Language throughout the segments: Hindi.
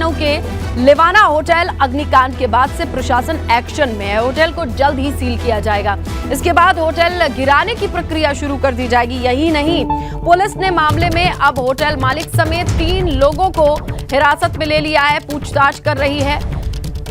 लखनऊ के लेवाना होटल अग्निकांड के बाद से प्रशासन एक्शन में है। होटल को जल्द ही सील किया जाएगा। इसके बाद होटल गिराने की प्रक्रिया शुरू कर दी जाएगी। यही नहीं, पुलिस ने मामले में अब होटल मालिक समेत 3 लोगों को हिरासत में ले लिया है, पूछताछ कर रही है।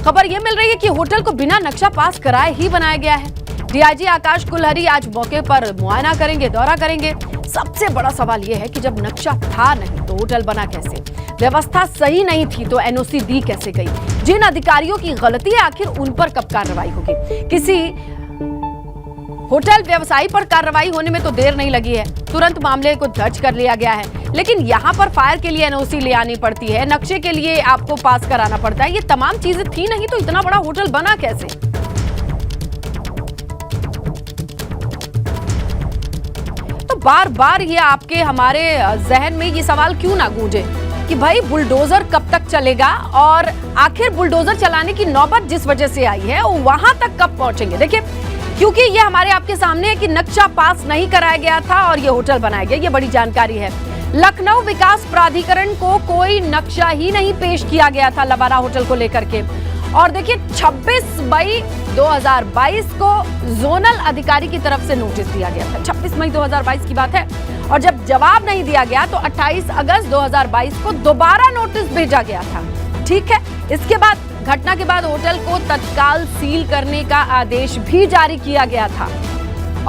खबर यह मिल रही है कि होटल को बिना नक्शा पास कराए ही बनाया गया है। डीआईजी आकाश कुलहरी आज मौके पर मुआयना करेंगे, दौरा करेंगे। सबसे बड़ा सवाल यह है कि जब नक्शा था नहीं तो होटल बना कैसे? व्यवस्था सही नहीं थी तो एनओसी दी कैसे गई? जिन अधिकारियों की गलती है आखिर उन पर कब कार्रवाई होगी? किसी होटल व्यवसायी पर कार्रवाई होने में तो देर नहीं लगी है, तुरंत मामले को दर्ज कर लिया गया है। लेकिन यहाँ पर फायर के लिए एनओसी ले आनी पड़ती है, नक्शे के लिए आपको पास कराना पड़ता है। ये तमाम चीजें थी नहीं तो इतना बड़ा होटल बना कैसे? बार बार ये आपके हमारे जहन में ये सवाल क्यों ना गूंजे कि भाई बुलडोजर कब तक चलेगा और आखिर बुलडोजर चलाने की नौबत जिस वजह से आई है वहां तक कब पहुंचेंगे? देखिए, क्योंकि ये हमारे आपके सामने है कि नक्शा पास नहीं कराया गया था और ये होटल बनाया गया, ये बड़ी जानकारी है। लखनऊ विकास प्राधिकरण को कोई नक्शा ही नहीं पेश किया गया था लेवाना होटल को लेकर के। और देखिए, 26 मई 2022 को जोनल अधिकारी की तरफ से नोटिस दिया गया था। 26 मई 2022 की बात है। और जब जवाब नहीं दिया गया तो 28 अगस्त 2022 को दोबारा नोटिस भेजा गया था। ठीक है, इसके बाद घटना के बाद होटल को तत्काल सील करने का आदेश भी जारी किया गया था।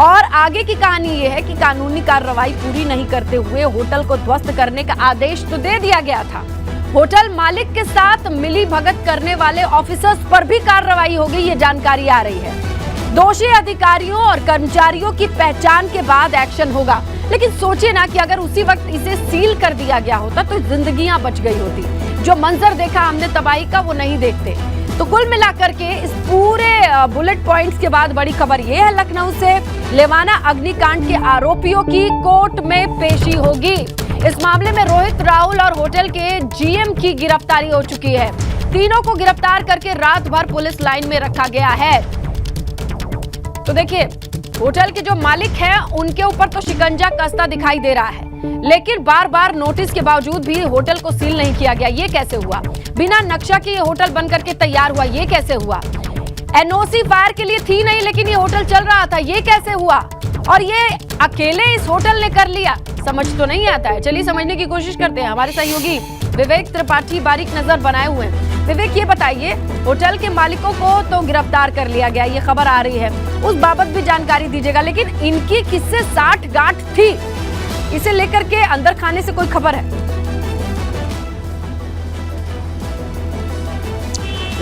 और आगे की कहानी यह है कि कानूनी कार्रवाई पूरी नहीं करते हुए होटल को ध्वस्त करने का आदेश तो दे दिया गया था। होटल मालिक के साथ मिली भगत करने वाले ऑफिसर्स पर भी कार्रवाई होगी, ये जानकारी आ रही है। दोषी अधिकारियों और कर्मचारियों की पहचान के बाद एक्शन होगा। लेकिन सोचिए ना कि अगर उसी वक्त इसे सील कर दिया गया होता तो जिंदगियां बच गई होती। जो मंजर देखा हमने तबाही का वो नहीं देखते। तो कुल मिलाकर के इस पूरे बुलेट पॉइंट्स के बाद बड़ी खबर यह है, लखनऊ से लेवाना अग्निकांड के आरोपियों की कोर्ट में पेशी होगी। इस मामले में रोहित, राहुल और होटल के जीएम की गिरफ्तारी हो चुकी है। तीनों को गिरफ्तार करके रात भर पुलिस लाइन में रखा गया है। तो देखिए, होटल के जो मालिक हैं उनके ऊपर तो शिकंजा कसता दिखाई दे रहा है, लेकिन बार बार नोटिस के बावजूद भी होटल को सील नहीं किया गया। ये कैसे हुआ? बिना नक्शा के ये होटल बनकर के तैयार हुआ, ये कैसे हुआ? एनओसी फायर के लिए थी नहीं लेकिन ये होटल चल रहा था, ये कैसे हुआ? और ये अकेले इस होटल ने कर लिया, समझ तो नहीं आता है। चलिए समझने की कोशिश करते हैं। हमारे सहयोगी विवेक त्रिपाठी बारीक नजर बनाए हुए हैं। विवेक, ये बताइए, होटल के मालिकों को तो गिरफ्तार कर लिया गया, ये खबर आ रही है, उस बाबत भी जानकारी दीजिएगा। लेकिन इनकी किससे साठ-गांठ थी, इसे लेकर के अंदर खाने से कोई खबर है?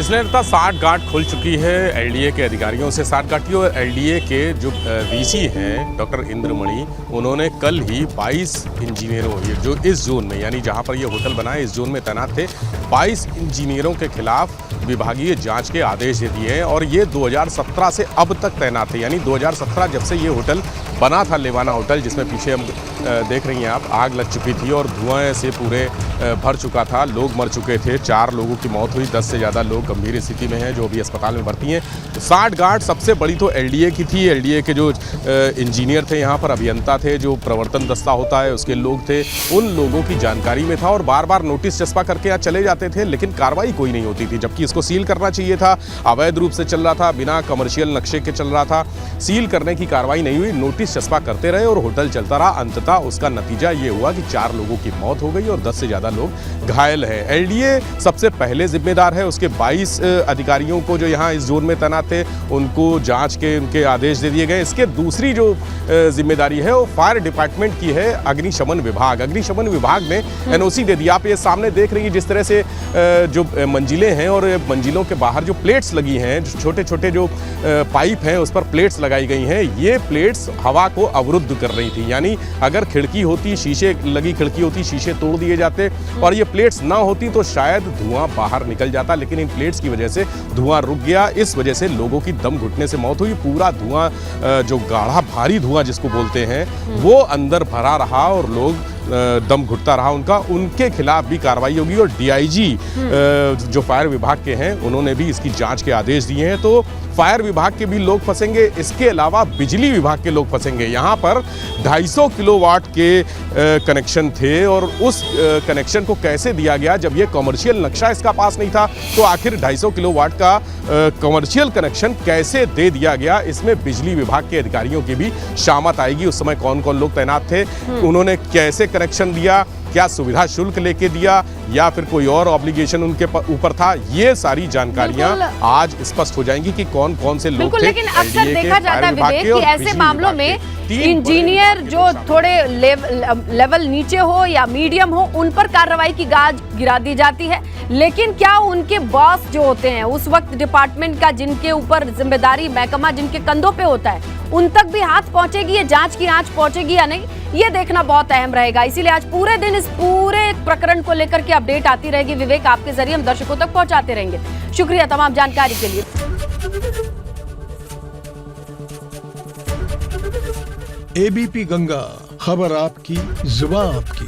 इसलिए लगता 60 खुल चुकी है एलडीए के अधिकारियों से। 60 और एलडीए के जो वीसी हैं डॉक्टर इंद्रमणि, उन्होंने कल ही 22 इंजीनियरों, ये जो इस जोन में यानी जहां पर ये होटल बना है इस जोन में तैनात थे, 22 इंजीनियरों के खिलाफ विभागीय जांच के आदेश दे दिए हैं। और ये 2017 से अब तक तैनात थे, यानी 2017 जब से ये होटल बना था लेवाना होटल, जिसमें पीछे हम देख रही हैं आप, आग लग चुकी थी और धुआं से पूरे भर चुका था। लोग मर चुके थे, 4 लोगों की मौत हुई, 10 से ज़्यादा लोग गंभीर स्थिति में हैं जो अभी अस्पताल में भर्ती हैं। 60 सबसे बड़ी तो एलडीए की थी। एलडीए के जो इंजीनियर थे, यहाँ पर अभियंता थे, जो प्रवर्तन दस्ता होता है उसके लोग थे, उन लोगों की जानकारी में था और बार बार नोटिस चस्पा करके यहाँ चले जाते थे, लेकिन कार्रवाई कोई नहीं होती थी। जबकि इसको सील करना चाहिए था, अवैध रूप से चल रहा था, बिना कमर्शियल नक्शे के चल रहा था, सील करने की कार्रवाई नहीं हुई, नोटिस चस्पा करते रहे और होटल चलता रहा। अंततः उसका नतीजा ये हुआ कि 4 लोगों की मौत हो गई और 10 से ज़्यादा लोग घायल हैं। एलडीए सबसे पहले जिम्मेदार है, उसके 22 अधिकारियों को जो यहाँ इस जोन में तैनात थे उनको जांच के उनके आदेश दे दिए गए। इसके दूसरी जो जिम्मेदारी है वो फायर डिपार्टमेंट की है, अग्निशमन विभाग। अग्निशमन विभाग ने एनओसी दे दिया। आप ये सामने देख रही हैं जिस तरह से जो मंजिलें हैं और मंजिलों के बाहर जो प्लेट्स लगी हैं, जो छोटे छोटे जो पाइप हैं उस पर प्लेट्स लगाई गई हैं। ये प्लेट्स हवा को अवरुद्ध कर रही थी, यानी अगर खिड़की होती, शीशे लगी खिड़की होती, शीशे तोड़ दिए जाते और ये प्लेट्स ना होती तो शायद धुआं बाहर निकल जाता, लेकिन इन प्लेट्स की वजह से धुआं रुक गया। इस वजह से लोगों की दम घुटने से मौत हुई। पूरा धुआं, जो गाढ़ा भारी धुआं जिसको बोलते हैं, वो अंदर भरा रहा और लोग दम घुटता रहा उनके खिलाफ भी कार्रवाई होगी। और डीआईजी जो फायर विभाग के हैं उन्होंने भी इसकी जांच के आदेश दिए हैं। तो फायर विभाग के भी लोग फंसेंगे, इसके अलावा बिजली विभाग के लोग फंसेंगे। यहाँ पर 250 किलोवाट के कनेक्शन थे और उस कनेक्शन को कैसे दिया गया जब ये कमर्शियल नक्शा इसका पास नहीं था, तो आखिर 250 किलोवाट का कमर्शियल कनेक्शन कैसे दे दिया गया, इसमें बिजली विभाग के अधिकारियों की भी शामत आएगी। उस समय कौन कौन लोग तैनात थे, उन्होंने कैसे कनेक्शन दिया, क्या सुविधा शुल्क लेके दिया या फिर कोई और ऑब्लिगेशन उनके ऊपर था, ये सारी जानकारियां आज स्पष्ट हो जाएंगी कि कौन कौन से लोग थे। लेकिन अक्सर देखा जाता है विवेक कि ऐसे मामलों में इंजीनियर जो थोड़े लेवल नीचे हो या मीडियम हो उन पर कार्रवाई की गाज गिरा दी जाती है, लेकिन क्या उनके बॉस जो होते हैं उस वक्त डिपार्टमेंट का जिनके ऊपर जिम्मेदारी महकमा जिनके कंधों पे होता है उन तक भी हाथ पहुंचेगी, ये जांच की आंच पहुंचेगी या नहीं, ये देखना बहुत अहम रहेगा। इसीलिए आज पूरे दिन इस पूरे प्रकरण को लेकर के अपडेट आती रहेगी। विवेक, आपके जरिए हम दर्शकों तक पहुंचाते रहेंगे। शुक्रिया तमाम जानकारी के लिए। एबीपी गंगा, खबर आपकी, जुबान आपकी।